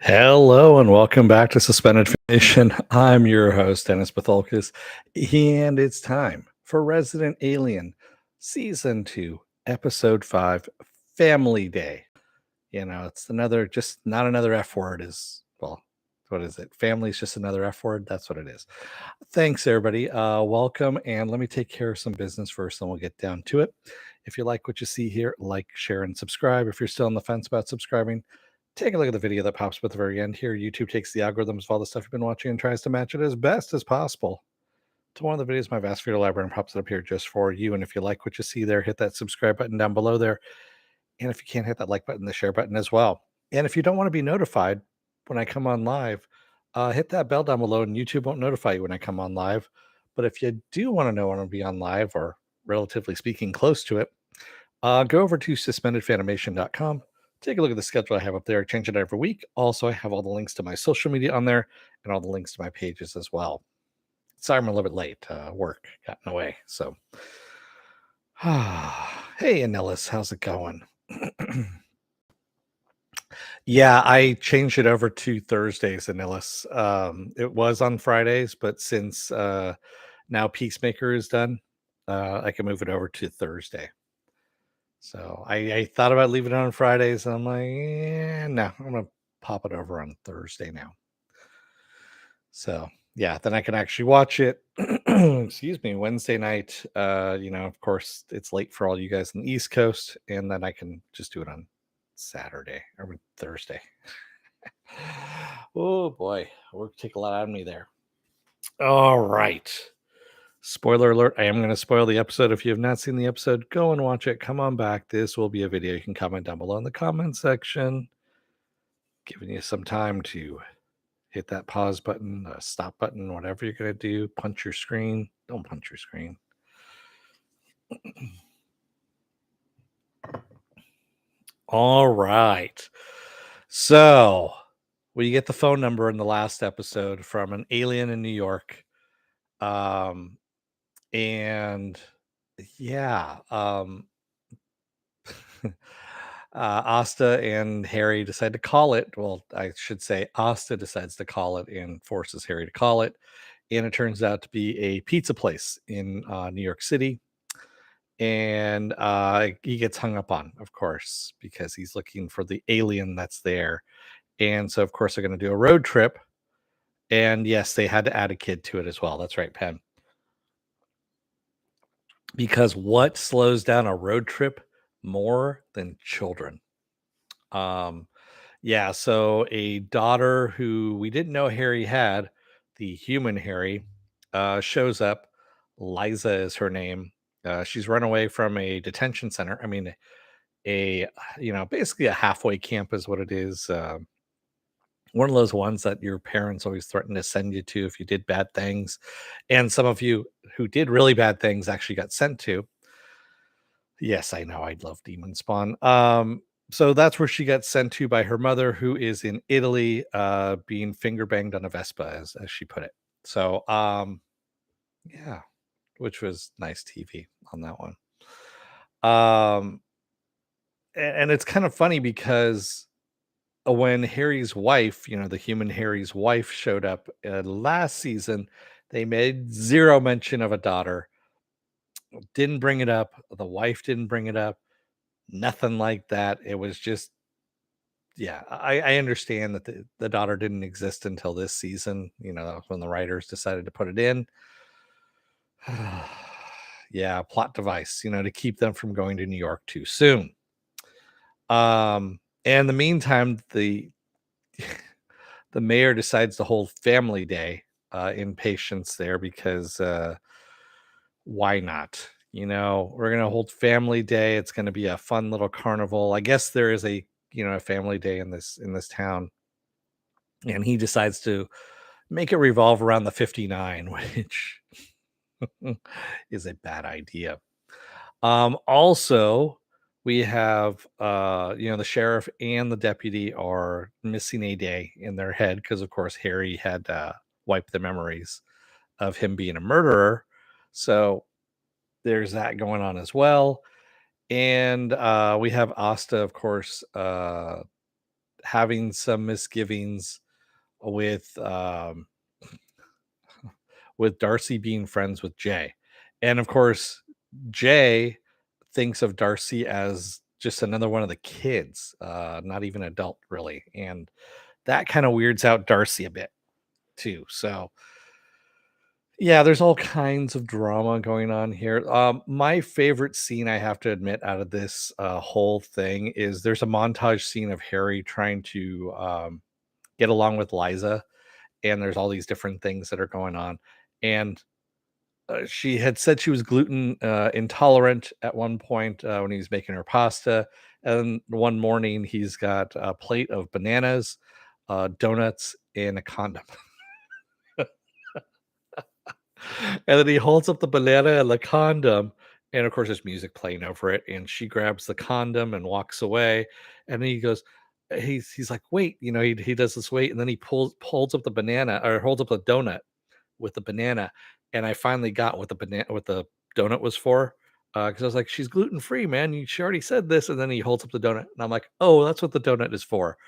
Hello and welcome back to Suspended Animation. I'm your host, Dennis Bithoulkas, and it's time for Resident Alien Season 2, Episode 5, Family Day. It's just not another F word, what is it? Family is just another F word. That's what it is. Thanks, everybody. Welcome, and let me take care of some business first, and we'll get down to it. If you like what you see here, like, share, and subscribe. If you're still on the fence about subscribing, take a look at the video that pops up at the very end here. YouTube takes the algorithms of all the stuff you've been watching and tries to match it as best as possible to one of the videos in my vast video library and pops it up here just for you. And if you like what you see there, hit that subscribe button down below there. And if you can't, hit that like button, the share button as well. And if you don't want to be notified when I come on live, hit that bell down below and YouTube won't notify you when I come on live. But if you do want to know when I'll be on live or relatively speaking close to it, go over to suspendedfanimation.com. Take a look at the schedule I have up there. I change it every week. Also, I have all the links to my social media on there and all the links to my pages as well. Sorry, I'm a little bit late. Work got in the way. So, hey, Anillis, how's it going? Yeah, I changed it over to Thursdays, Anillis. It was on Fridays, but since now Peacemaker is done, I can move it over to Thursday. So I thought about leaving it on Fridays, and I'm like, no, I'm gonna pop it over on Thursday now. So yeah, then I can actually watch it. Excuse me, Wednesday night. Of course, it's late for all you guys on the East Coast, and then I can just do it on Saturday or Thursday. Oh boy, work take a lot out of me there. All right. Spoiler alert, I am going to spoil the episode. If you have not seen the episode, go and watch it. Come on back. This will be a video. You can comment down below in the comment section. Giving you some time to hit that pause button, stop button, whatever you're going to do. Punch your screen. Don't punch your screen. All right. So we get the phone number in the last episode from an alien in New York. And yeah, Asta and Harry decide to call it. Well, I should say Asta decides to call it and forces Harry to call it. And it turns out to be a pizza place in New York City. And he gets hung up on, of course, because he's looking for the alien that's there. And so, of course, they're going to do a road trip. And yes, they had to add a kid to it as well. That's right, Penn. Because what slows down a road trip more than children? Yeah, so a daughter who we didn't know Harry had, the human Harry, shows up. Liza is her name. She's run away from a detention center. I mean, basically a halfway camp is what it is. One of those ones that your parents always threatened to send you to if you did bad things. And some of you who did really bad things actually got sent to. Yes, I know. I'd love Demon Spawn. So that's where she got sent to by her mother, who is in Italy, being finger banged on a Vespa, as she put it. So, yeah, which was nice TV on that one. And it's kind of funny because when Harry's wife, the human Harry's wife, showed up last season, they made zero mention of a daughter. Didn't bring it up. The wife didn't bring it up. Nothing like that. It was just, yeah, I understand that the daughter didn't exist until this season. That was when the writers decided to put it in. Yeah, plot device, to keep them from going to New York too soon. And in the meantime, the the mayor decides to hold family day in Patience there because why not? We're gonna hold family day. It's gonna be a fun little carnival. I guess there is a family day in this town, and he decides to make it revolve around the 59, which is a bad idea. Also, we have the sheriff and the deputy are missing a day in their head because, of course, Harry had wiped the memories of him being a murderer. So there's that going on as well. And we have Asta, of course, having some misgivings with Darcy being friends with Jay. And of course, Jay thinks of Darcy as just another one of the kids, not even adult really. And that kind of weirds out Darcy a bit too. So yeah, there's all kinds of drama going on here. My favorite scene, I have to admit, out of this whole thing is there's a montage scene of Harry trying to get along with Liza, and there's all these different things that are going on. And she had said she was gluten intolerant at one point when he was making her pasta. And one morning, he's got a plate of bananas, donuts, and a condom. And then he holds up the banana and the condom, and of course, there's music playing over it. And she grabs the condom and walks away. And then he goes, he's like, wait, he does this wait, and then he holds up the banana or holds up the donut with the banana. And I finally got what the donut was for. Because I was like, she's gluten free, man. She already said this, and then he holds up the donut, and I'm like, oh, that's what the donut is for.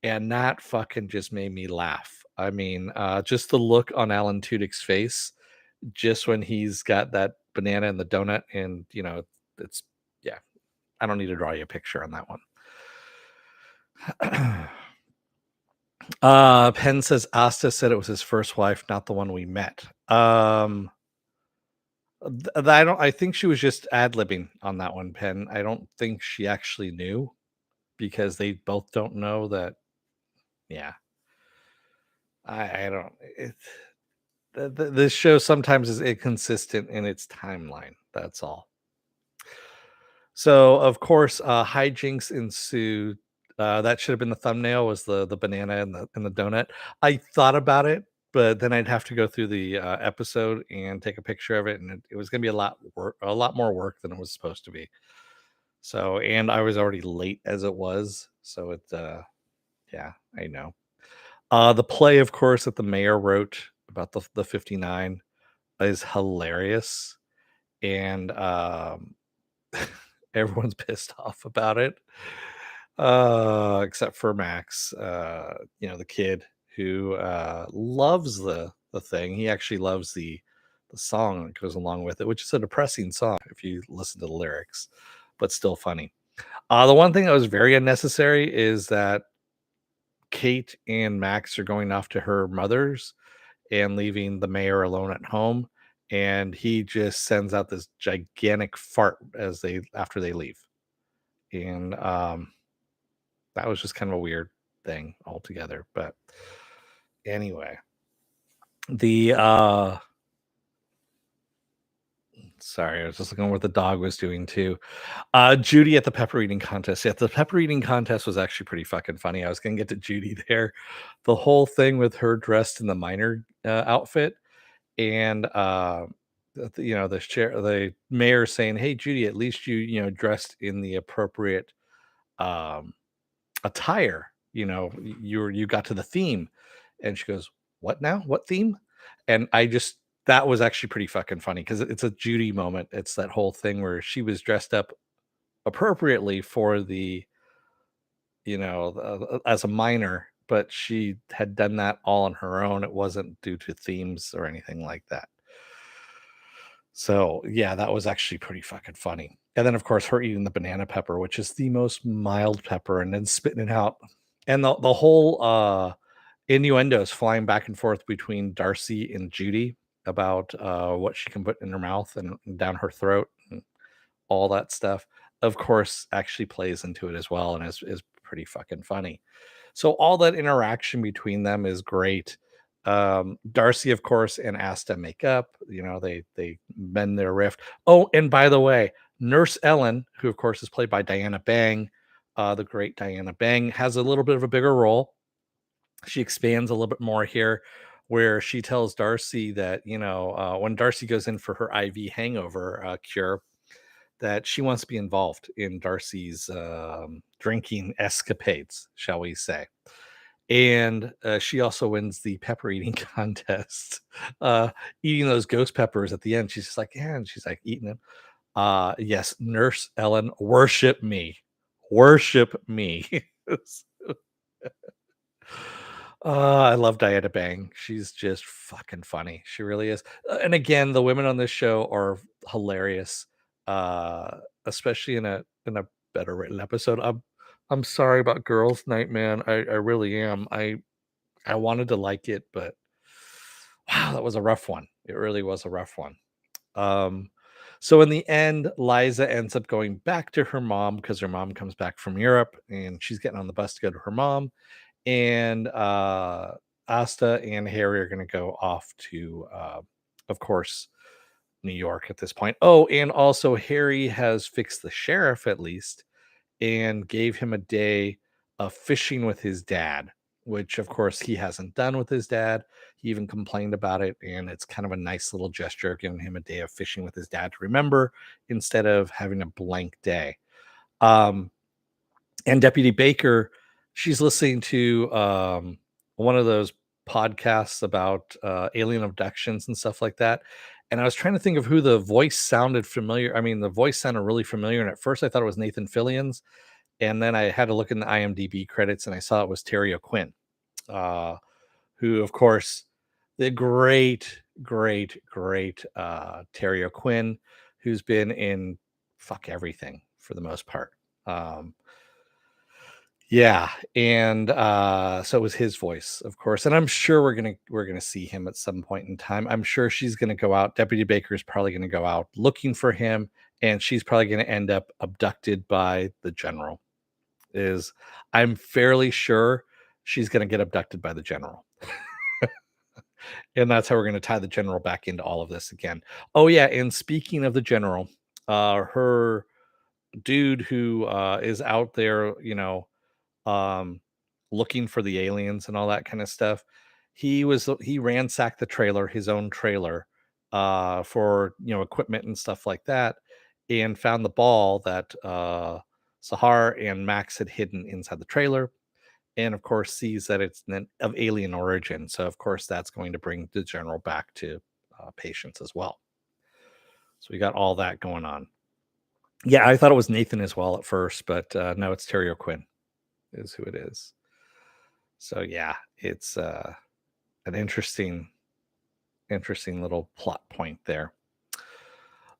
And that fucking just made me laugh. I mean, just the look on Alan Tudyk's face just when he's got that banana and the donut, and it's yeah, I don't need to draw you a picture on that one. Penn says Asta said it was his first wife, not the one we met. I think she was just ad-libbing on that one, Penn. I don't think she actually knew, because they both don't know that. Yeah, I don't this show sometimes is inconsistent in its timeline, that's all. So, of course, hijinks ensued. That should have been the thumbnail, was the banana and the donut. I thought about it, but then I'd have to go through the episode and take a picture of it, and it was going to be a lot more work than it was supposed to be. So, and I was already late as it was, so yeah, I know. The play, of course, that the mayor wrote about the 59 is hilarious, and everyone's pissed off about it, except for Max, the kid who loves the thing. He actually loves the song that goes along with it, which is a depressing song if you listen to the lyrics, but still funny. The one thing that was very unnecessary is that Kate and Max are going off to her mother's and leaving the mayor alone at home, and he just sends out this gigantic fart after they leave. And that was just kind of a weird thing altogether. But anyway, the sorry, I was just looking what the dog was doing too. Judy at the pepper eating contest. Yeah, the pepper eating contest was actually pretty fucking funny. I was gonna get to Judy there. The whole thing with her dressed in the minor outfit, and the mayor saying, "Hey, Judy, at least dressed in the appropriate um attire. You got to the theme." And she goes, "What now? What theme?" And that was actually pretty fucking funny, because it's a Judy moment. It's that whole thing where she was dressed up appropriately for as a minor, but she had done that all on her own. It wasn't due to themes or anything like that. So yeah, that was actually pretty fucking funny. And then of course her eating the banana pepper, which is the most mild pepper, and then spitting it out. And the whole innuendos flying back and forth between Darcy and Judy about what she can put in her mouth and down her throat, and all that stuff, of course, actually plays into it as well, and is pretty fucking funny. So all that interaction between them is great. Darcy, of course, and Asta make up. They mend their rift. Oh, and by the way, Nurse Ellen, who of course is played by Diana Bang, the great Diana Bang, has a little bit of a bigger role. She expands a little bit more here, where she tells Darcy that when Darcy goes in for her IV hangover cure, that she wants to be involved in Darcy's drinking escapades, shall we say. And she also wins the pepper eating contest, eating those ghost peppers at the end. She's just like, yeah, and she's like eating them. Yes, Nurse Ellen, worship me. Worship me. I love Diana Bang. She's just fucking funny. She really is. And again, the women on this show are hilarious. Especially in a better written episode. I'm sorry about Girls Night, man. I really am. I wanted to like it, but wow, that was a rough one. It really was a rough one. Um, so in the end, Liza ends up going back to her mom because her mom comes back from Europe and she's getting on the bus to go to her mom. And Asta and Harry are going to go off to, of course, New York at this point. Oh, and also Harry has fixed the sheriff at least and gave him a day of fishing with his dad, which of course he hasn't done with his dad. He even complained about it, and it's kind of a nice little gesture giving him a day of fishing with his dad to remember instead of having a blank day. Um, and Deputy Baker, she's listening to one of those podcasts about alien abductions and stuff like that. And I was trying to think of who the voice sounded familiar. I mean, the voice sounded really familiar. And at first I thought it was Nathan Fillion's, and then I had to look in the IMDb credits and I saw it was Terry O'Quinn, uh, who, of course, the great Terry O'Quinn, who's been in fuck everything for the most part. Um, yeah, and so it was his voice, of course, and I'm sure we're gonna see him at some point in time. I'm sure she's gonna go out. Deputy Baker is probably gonna go out looking for him, and she's probably gonna end up abducted by the general. Is I'm fairly sure she's gonna get abducted by the general. And that's how we're gonna tie the general back into all of this again. Oh, yeah, and speaking of the general, her dude who, is out there, um, looking for the aliens and all that kinda stuff, he ransacked the trailer, his own trailer, for, equipment and stuff like that, and found the ball that, Sahar and Max had hidden inside the trailer, and of course sees that it's of alien origin. So of course that's going to bring the general back to patients as well. So we got all that going on. Yeah, I thought it was Nathan as well at first, but no, it's Terry O'Quinn is who it is. So yeah, it's an interesting little plot point there.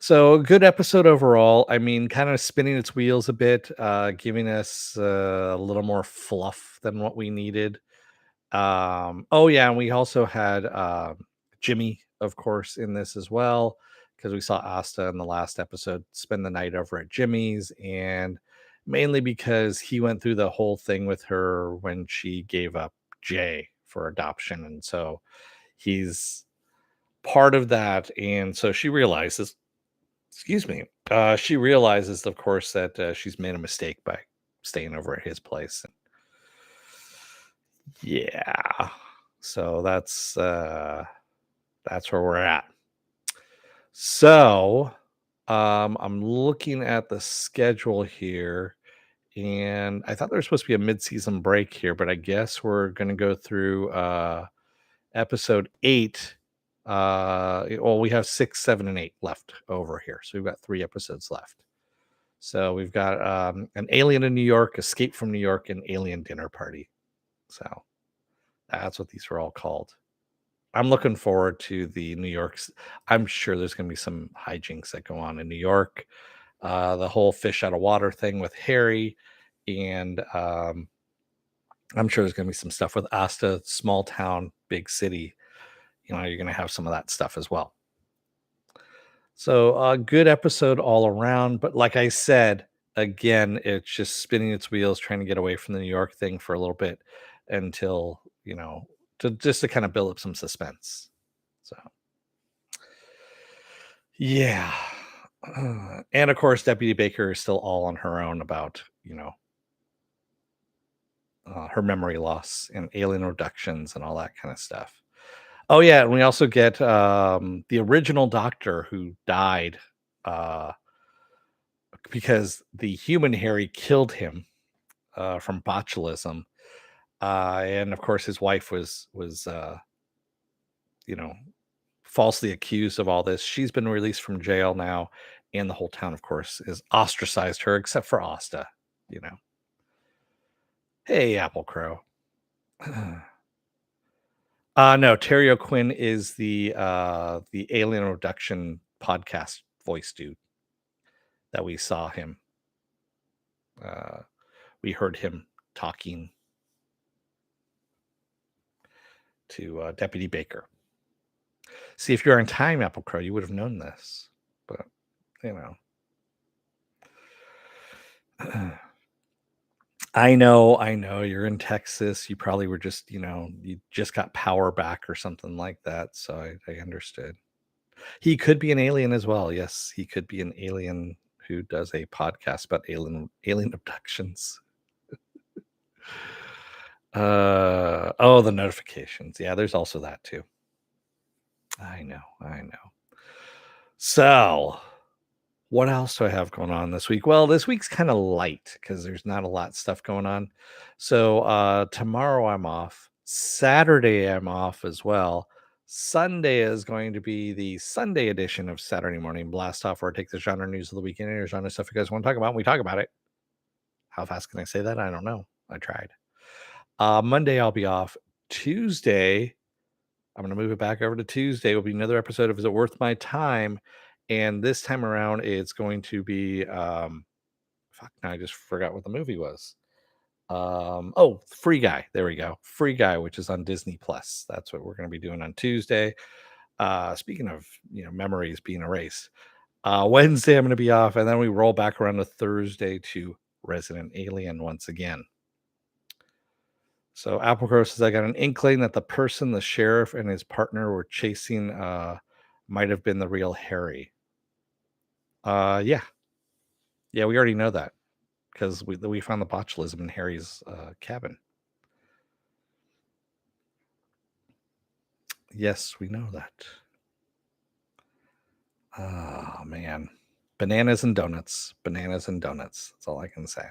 So a good episode overall. I mean, kind of spinning its wheels a bit, giving us a little more fluff than what we needed. Oh yeah, and we also had Jimmy, of course, in this as well, because we saw Asta in the last episode spend the night over at Jimmy's, and mainly because he went through the whole thing with her when she gave up Jay for adoption, and so he's part of that, and so she realizes, excuse me, she realizes, of course, that she's made a mistake by staying over at his place. Yeah. So that's where we're at. So, I'm looking at the schedule here, and I thought there was supposed to be a mid-season break here, but I guess we're gonna go through episode 8. Well, we have 6, 7, and 8 left over here. So we've got 3 episodes left. So we've got an alien in New York, Escape from New York, and Alien Dinner Party. So that's what these are all called. I'm looking forward to the New York's. I'm sure there's going to be some hijinks that go on in New York. The whole fish out of water thing with Harry, and I'm sure there's going to be some stuff with Asta, small town, big city. You're going to have some of that stuff as well. So a good episode all around. But like I said, again, it's just spinning its wheels, trying to get away from the New York thing for a little bit until to just to kind of build up some suspense. So. Yeah. And of course, Deputy Baker is still all on her own about, her memory loss and alien abductions and all that kind of stuff. Oh, yeah. And we also get the original doctor who died uh, because the human Harry killed him from botulism. And of course, his wife was you know, falsely accused of all this. She's been released from jail now, and the whole town, of course, is ostracized her, except for Asta. You know, hey, Apple Crow. No, Terry O'Quinn is the alien abduction podcast voice dude that we saw him. We heard him talking to Deputy Baker. See, if you're on time, Apple Crow, you would have known this, but you know. I know. You're in Texas. You probably were just, you just got power back or something like that. So I understood. He could be an alien as well. Yes, he could be an alien who does a podcast about alien abductions. The notifications. Yeah, there's also that too. I know. So, what else do I have going on this week? Well, this week's kind of light because there's not a lot of stuff going on. So tomorrow I'm off. Saturday I'm off as well. Sunday is going to be the Sunday edition of Saturday Morning Blast Off, where I take the genre news of the weekend and genre stuff you guys want to talk about, and we talk about it. How fast can I say that? I don't know. I tried. Monday I'll be off. Tuesday, I'm going to move it back over to Tuesday. Will be another episode of Is It Worth My Time? And this time around, it's going to be now I just forgot what the movie was. Free Guy. There we go. Free Guy, which is on Disney Plus. That's what we're going to be doing on Tuesday. Speaking of memories being erased, Wednesday I'm going to be off, and then we roll back around to Thursday to Resident Alien once again. So Apple Crow says, I got an inkling that the person the sheriff and his partner were chasing might have been the real Harry. Yeah, we already know that because we found the botulism in Harry's cabin. Yes, we know that. Oh man, bananas and donuts. That's all I can say.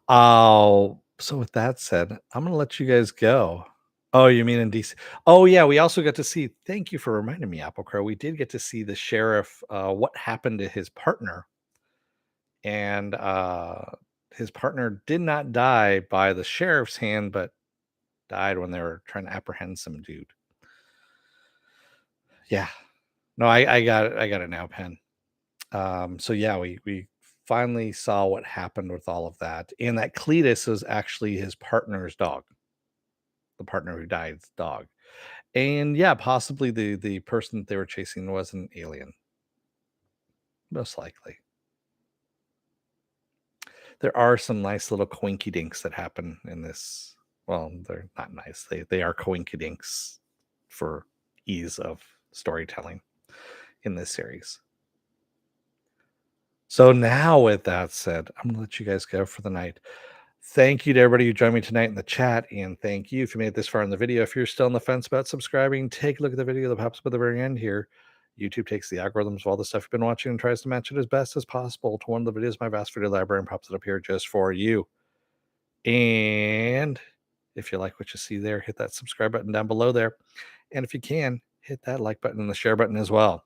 Oh, so with that said, I'm gonna let you guys go. Oh, you mean in DC? Oh yeah, we also got to see. Thank you for reminding me, Apple Crow. We did get to see the sheriff. What happened to his partner? And his partner did not die by the sheriff's hand, but died when they were trying to apprehend some dude. Yeah, no, I got it now, Pen. So yeah, we finally saw what happened with all of that, and that Cletus was actually his partner's dog, the partner who died's dog. And yeah, possibly the person that they were chasing was an alien. Most likely. There are some nice little coinky dinks that happen in this. Well, they're not nice. They are coinky dinks for ease of storytelling in this series. So now with that said, I'm gonna let you guys go for the night. Thank you to everybody who joined me tonight in the chat, and thank you if you made it this far in the video. If you're still on the fence about subscribing, take a look at the video that pops up at the very end here. YouTube takes the algorithms of all the stuff you've been watching and tries to match it as best as possible to one of the videos in my vast video library and pops it up here just for you. And if you like what you see there, hit that subscribe button down below there. And if you can, hit that like button and the share button as well.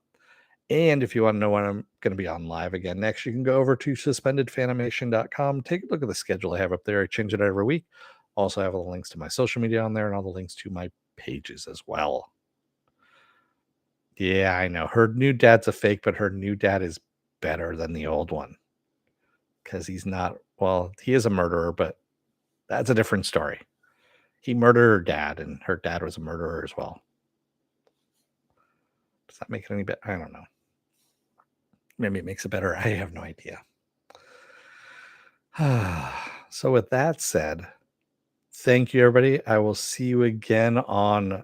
And if you want to know when I'm going to be on live again next, you can go over to suspendedfanimation.com. Take a look at the schedule I have up there. I change it every week. Also have all the links to my social media on there and all the links to my pages as well. Yeah, I know. Her new dad's a fake, but her new dad is better than the old one. Because he's not, well, he is a murderer, but that's a different story. He murdered her dad, and her dad was a murderer as well. Does that make it any better? I don't know. Maybe it makes it better. I have no idea. So with that said, thank you, everybody. I will see you again on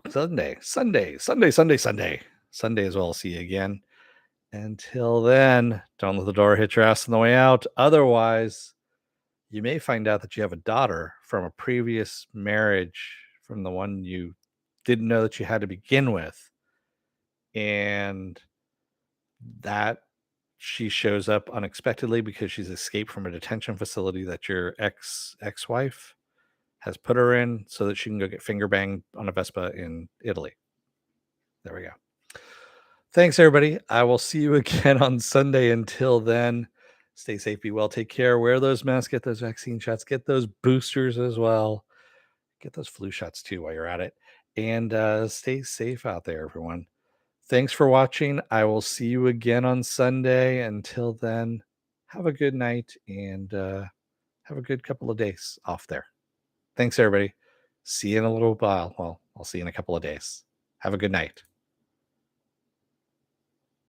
Sunday. Sunday as well. I'll see you again. Until then, don't let the door hit your ass on the way out. Otherwise, you may find out that you have a daughter from a previous marriage from the one you didn't know that you had to begin with. And that she shows up unexpectedly because she's escaped from a detention facility that your ex-wife has put her in so that she can go get finger banged on a Vespa in Italy. There we go. Thanks, everybody. I will see you again on Sunday. Until then, stay safe, be well, take care, wear those masks, get those vaccine shots, get those boosters as well. Get those flu shots too while you're at it. And stay safe out there, everyone. Thanks for watching. I will see you again on Sunday. Until then, have a good night and have a good couple of days off there. Thanks, everybody. See you in a little while. Well, I'll see you in a couple of days. Have a good night.